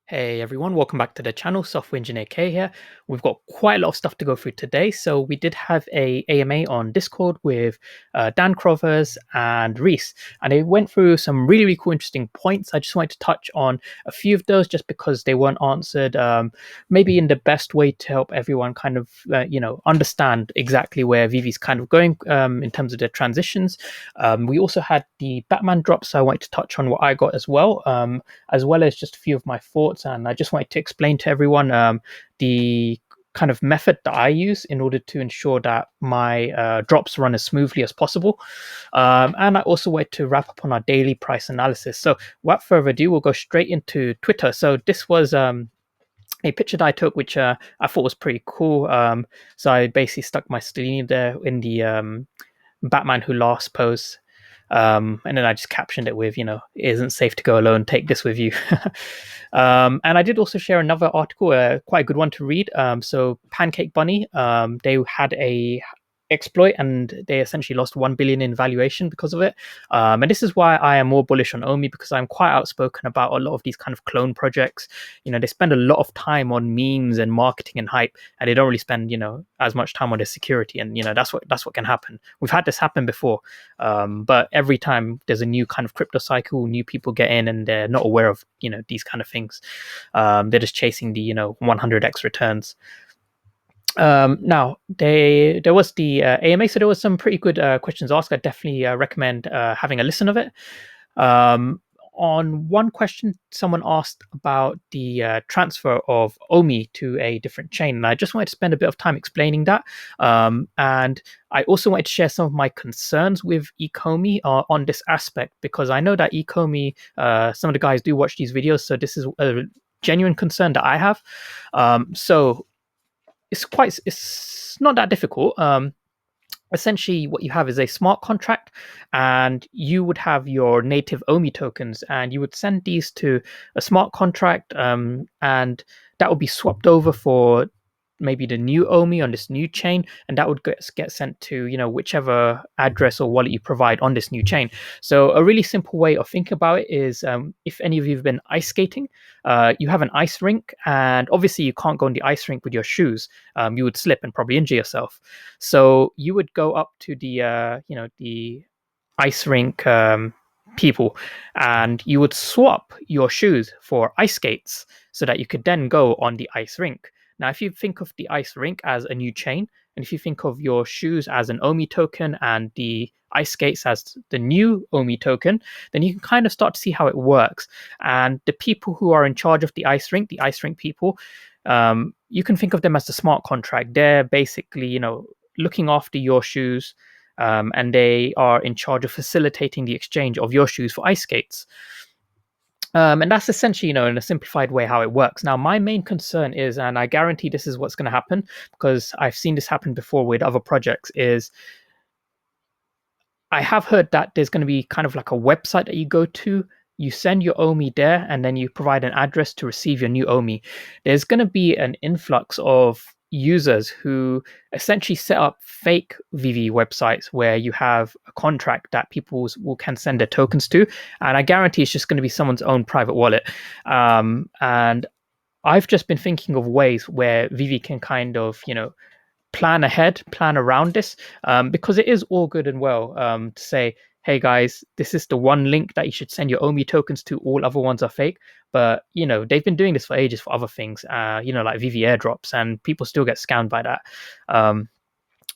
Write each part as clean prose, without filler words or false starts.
Hey everyone, welcome back to the channel. Software Engineer K here. We've got quite a lot of stuff to go through today. So we did have a AMA on Discord with Dan Crovers and Reese, and they went through some really cool, interesting points. I just wanted to touch on a few of those just because they weren't answered, maybe in the best way to help everyone kind of understand exactly where VeVe's kind of going in terms of the transitions. We also had the Batman drop, so I wanted to touch on what I got as well as just a few of my thoughts. And I just wanted to explain to everyone the kind of method that I use in order to ensure that my drops run as smoothly as possible. And I also wanted to wrap up on our daily price analysis. So without further ado, we'll go straight into Twitter. So this was a picture that I took, which I thought was pretty cool. So I basically stuck my sleeve there in the Batman Who Laughs pose. And then I just captioned it with, it isn't safe to go alone. Take this with you. And I did also share another article, quite a good one to read. So Pancake Bunny, they had a exploit and they essentially lost 1 billion in valuation because of it. And this is why I am more bullish on OMI, because I'm quite outspoken about a lot of these kind of clone projects. They spend a lot of time on memes and marketing and hype, and they don't really spend as much time on their security. And that's what can happen. We've had this happen before, but every time there's a new kind of crypto cycle, new people get in and they're not aware of these kind of things. They're just chasing the 100x returns. Now there was the AMA, so there was some pretty good questions asked. I definitely recommend having a listen of it. Um, on one question, someone asked about the transfer of OMI to a different chain, and I just wanted to spend a bit of time explaining that. And I also wanted to share some of my concerns with Ecomi on this aspect, because I know that Ecomi, some of the guys do watch these videos, so this is a genuine concern that I have. So it's not that difficult. Essentially what you have is a smart contract, and you would have your native OMI tokens, and you would send these to a smart contract, and that would be swapped over for maybe the new OMI on this new chain, and that would get sent to whichever address or wallet you provide on this new chain. So a really simple way of thinking about it is, if any of you have been ice skating, you have an ice rink, and obviously you can't go on the ice rink with your shoes. You would slip and probably injure yourself. So you would go up to the ice rink people, and you would swap your shoes for ice skates so that you could then go on the ice rink. Now, if you think of the ice rink as a new chain, and if you think of your shoes as an OMI token and the ice skates as the new OMI token, then you can kind of start to see how it works. And the people who are in charge of the ice rink people, you can think of them as the smart contract. They're basically, looking after your shoes, and they are in charge of facilitating the exchange of your shoes for ice skates. And that's essentially, in a simplified way, how it works. Now, my main concern is, and I guarantee this is what's going to happen because I've seen this happen before with other projects, is I have heard that there's going to be kind of like a website that you go to, you send your OMI there, and then you provide an address to receive your new OMI. There's going to be an influx of users who essentially set up fake VeVe websites where you have a contract that people can send their tokens to, and I guarantee it's just going to be someone's own private wallet. And I've just been thinking of ways where VeVe can kind of, plan ahead, plan around this, because it is all good and well to say, hey guys, this is the one link that you should send your OMI tokens to. All other ones are fake. But they've been doing this for ages for other things, like VeVe airdrops, and people still get scammed by that.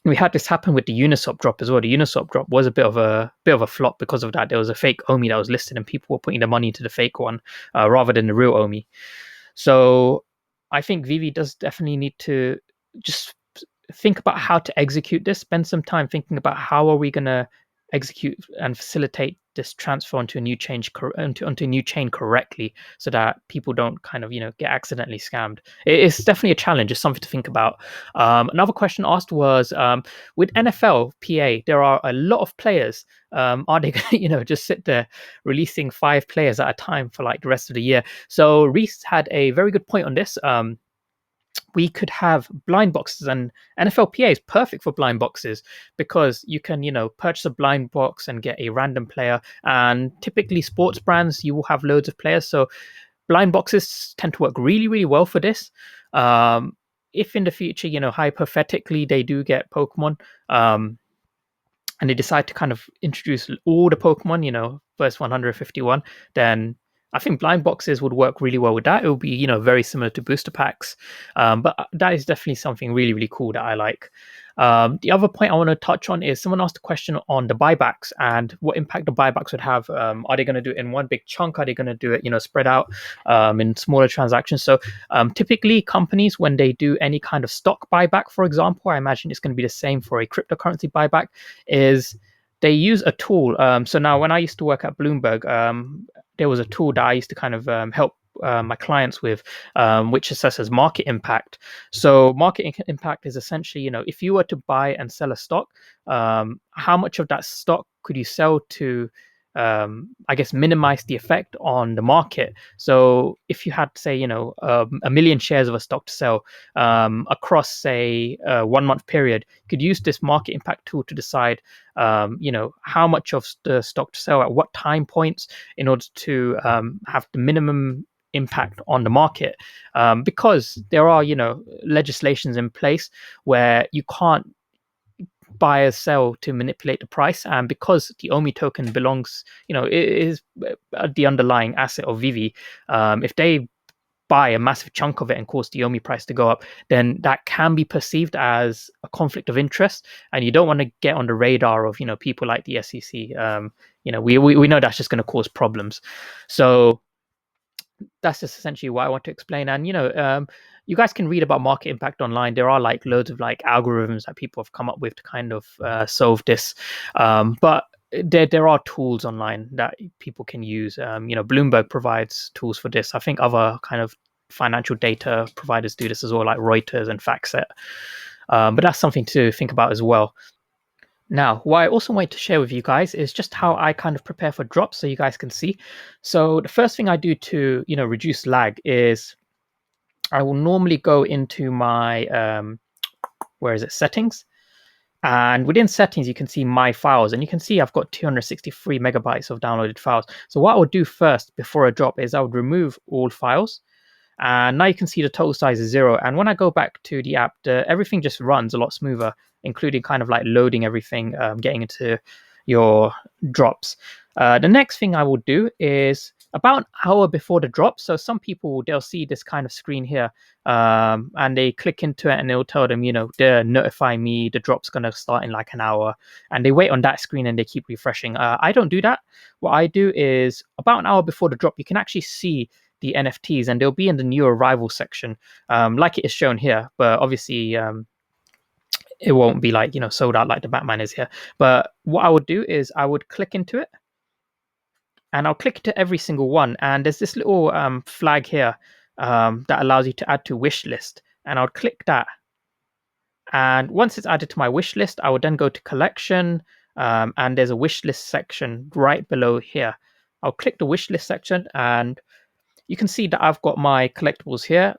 We had this happen with the Uniswap drop as well. The Uniswap drop was a bit of a flop because of that. There was a fake OMI that was listed, and people were putting their money into the fake one rather than the real OMI. So I think VeVe does definitely need to just think about how to execute this. Spend some time thinking about how are we going to execute and facilitate this transfer onto a new chain correctly, so that people don't kind of get accidentally scammed. It's definitely a challenge. It's something to think about. Another question asked was, with NFL PA, there are a lot of players. Are they just sit there releasing 5 players at a time for like the rest of the year? So Reese had a very good point on this. We could have blind boxes, and NFL PA is perfect for blind boxes because you can, purchase a blind box and get a random player. And typically sports brands, you will have loads of players. So blind boxes tend to work really, really well for this. If in the future, hypothetically they do get Pokemon, and they decide to kind of introduce all the Pokemon, first 151, then I think blind boxes would work really well with that. It would be, very similar to booster packs. But that is definitely something really, really cool that I like. The other point I want to touch on is someone asked a question on the buybacks and what impact the buybacks would have. Are they going to do it in one big chunk? Are they going to do it, spread out in smaller transactions? So typically companies, when they do any kind of stock buyback, for example, I imagine it's going to be the same for a cryptocurrency buyback, is they use a tool. So now when I used to work at Bloomberg, there was a tool that I used to kind of help my clients with, which assesses market impact. So market impact is essentially, if you were to buy and sell a stock, how much of that stock could you sell to, I guess, minimize the effect on the market. So if you had, say, a million shares of a stock to sell across, say, a 1 month period, you could use this market impact tool to decide, how much of the stock to sell at what time points in order to have the minimum impact on the market, because there are legislations in place where you can't buy or sell to manipulate the price, and because the OMI token belongs, it is the underlying asset of VeVe. If they buy a massive chunk of it and cause the OMI price to go up, then that can be perceived as a conflict of interest, and you don't want to get on the radar of people like the SEC. We know that's just going to cause problems. So that's just essentially what I want to explain. And you guys can read about market impact online. There are like loads of like algorithms that people have come up with to kind of solve this. But there are tools online that people can use. Bloomberg provides tools for this. I think other kind of financial data providers do this as well, like Reuters and FactSet. But that's something to think about as well. Now, what I also wanted to share with you guys is just how I kind of prepare for drops, so you guys can see. So the first thing I do to reduce lag is I will normally go into my settings, and within settings you can see my files, and you can see I've got 263 megabytes of downloaded files. So what I would do first before a drop is I would remove all files. And now you can see the total size is 0. And when I go back to the app, everything just runs a lot smoother, including kind of like loading everything, getting into your drops. The next thing I will do is about an hour before the drop. So some people, they'll see this kind of screen here, and they click into it and it'll tell them, they're notifying me the drop's going to start in like an hour. And they wait on that screen and they keep refreshing. I don't do that. What I do is about an hour before the drop, you can actually see the NFTs, and they'll be in the new arrival section, like it is shown here. But obviously, it won't be like sold out like the Batman is here. But what I would do is I would click into it, and I'll click to every single one. And there's this little flag here that allows you to add to wish list, and I'll click that. And once it's added to my wish list, I would then go to collection, and there's a wish list section right below here. I'll click the wish list section, and you can see that I've got my collectibles here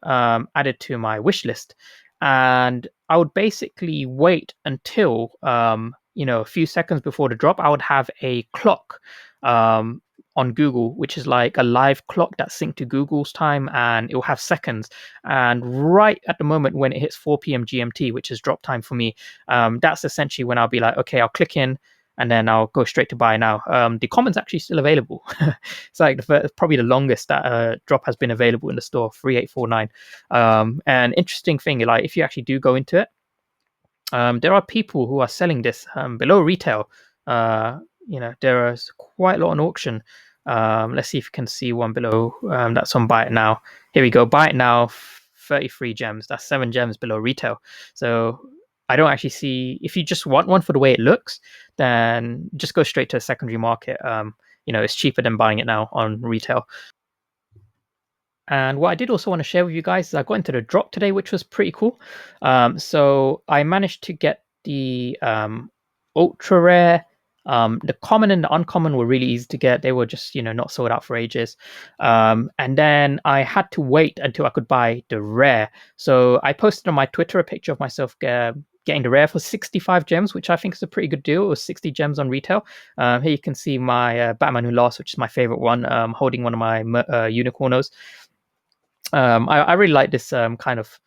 added to my wish list. And I would basically wait until, a few seconds before the drop. I would have a clock on Google, which is like a live clock that's synced to Google's time, and it will have seconds. And right at the moment when it hits 4 p.m. GMT, which is drop time for me, that's essentially when I'll be like, okay, I'll click in, and then I'll go straight to buy now. The common's actually still available. It's like probably the longest that drop has been available in the store, 3849. And interesting thing, like if you actually do go into it, there are people who are selling this below retail. There is quite a lot on auction. Let's see if you can see one below. That's on Buy It Now. Here we go. Buy It Now, 33 gems. That's 7 gems below retail. So I don't actually see, if you just want one for the way it looks, then just go straight to a secondary market. It's cheaper than buying it now on retail. And what I did also want to share with you guys is I got into the drop today, which was pretty cool. So I managed to get the ultra rare. The common and the uncommon were really easy to get. They were just, not sold out for ages. And then I had to wait until I could buy the rare. So I posted on my Twitter a picture of myself getting the rare for 65 gems, which I think is a pretty good deal. It was 60 gems on retail. Here you can see my Batman Who Lost, which is my favorite one, holding one of my unicornos. I really like this kind of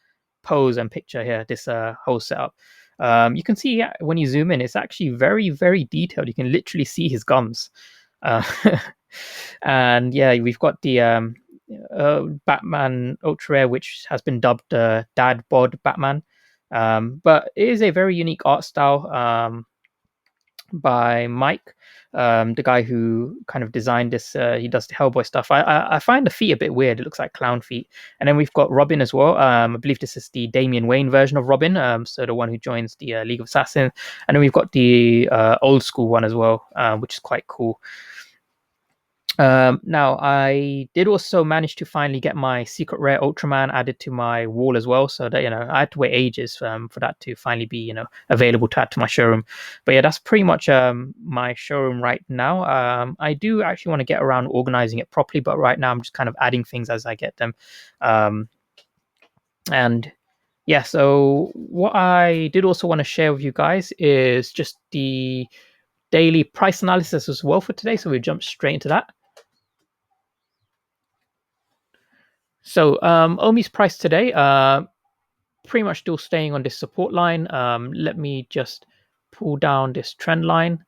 pose and picture here, this whole setup. You can see when you zoom in, it's actually very, very detailed. You can literally see his gums. And yeah, we've got the Batman Ultra Rare, which has been dubbed Dad Bod Batman. But it is a very unique art style by Mike, the guy who kind of designed this. He does the Hellboy stuff. I find the feet a bit weird. It looks like clown feet. And then we've got Robin as well. I believe this is the Damian Wayne version of Robin, so the one who joins the League of Assassins. And then we've got the old school one as well, which is quite cool. Now, I did also manage to finally get my secret rare Ultraman added to my wall as well, so that I had to wait ages for that to finally be available to add to my showroom. But yeah, that's pretty much my showroom right now. I do actually want to get around organizing it properly, but right now I'm just kind of adding things as I get them. And yeah, so what I did also want to share with you guys is just the daily price analysis as well for today. So we jump straight into that. So OMI's price today, pretty much still staying on this support line. Let me just pull down this trend line.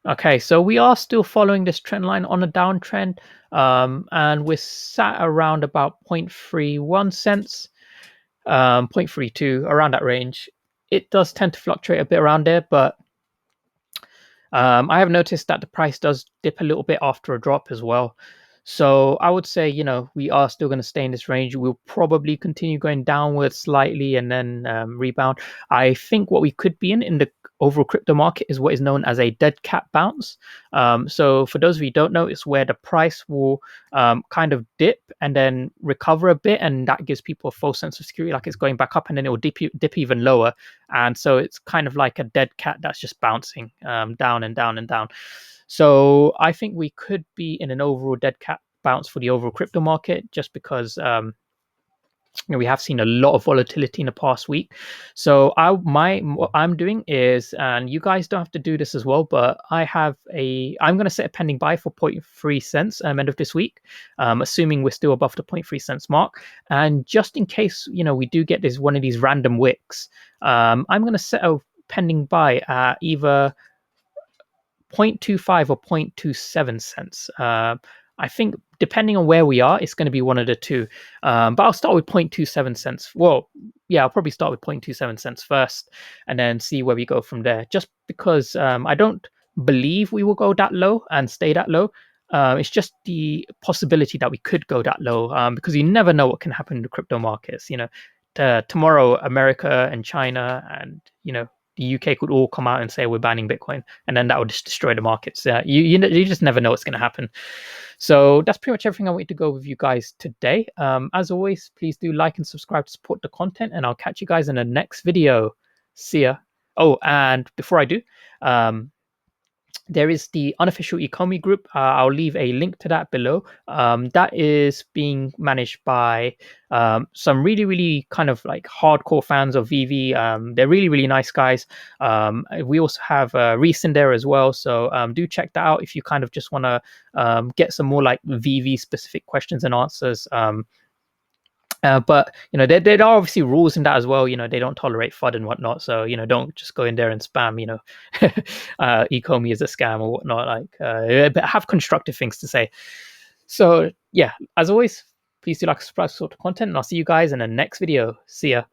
Okay, so we are still following this trend line on a downtrend, and we're sat around about 0.31 cents, 0.32, around that range. It does tend to fluctuate a bit around there, but I have noticed that the price does dip a little bit after a drop as well. So I would say, we are still going to stay in this range. We'll probably continue going downwards slightly and then rebound. I think what we could be in the overall crypto market is what is known as a dead cat bounce. So for those of you who don't know, it's where the price will kind of dip and then recover a bit, and that gives people a false sense of security, like it's going back up, and then it will dip even lower. And so it's kind of like a dead cat that's just bouncing down and down and down. So I think we could be in an overall dead cat bounce for the overall crypto market, just because we have seen a lot of volatility in the past week. So what I'm doing is, and you guys don't have to do this as well, but I'm going to set a pending buy for 0.3 cents end of this week, assuming we're still above the 0.3 cents mark. And just in case we do get one of these random wicks, I'm going to set a pending buy at either 0.25 or 0.27 cents. I think depending on where we are, it's going to be one of the two. But I'll start with 0.27 cents. Well, yeah, I'll probably start with 0.27 cents first and then see where we go from there. Just because I don't believe we will go that low and stay that low. It's just the possibility that we could go that low, because you never know what can happen in the crypto markets. Tomorrow, America and China and the UK could all come out and say we're banning Bitcoin, and then that would just destroy the markets. You just never know what's going to happen. So that's pretty much everything I wanted to go with you guys today. As always, please do like and subscribe to support the content, and I'll catch you guys in the next video. See ya. Oh, and before I do, there is the unofficial Ecomi group. I'll leave a link to that below. That is being managed by some really, really kind of like hardcore fans of VeVe. They're really, really nice guys. We also have Reese in there as well. So do check that out if you kind of just want to get some more like VeVe specific questions and answers. But there are obviously rules in that as well. They don't tolerate FUD and whatnot. So don't just go in there and spam. Ecomi is a scam or whatnot. But have constructive things to say. So yeah, as always, please do like, subscribe, sort of content, and I'll see you guys in the next video. See ya.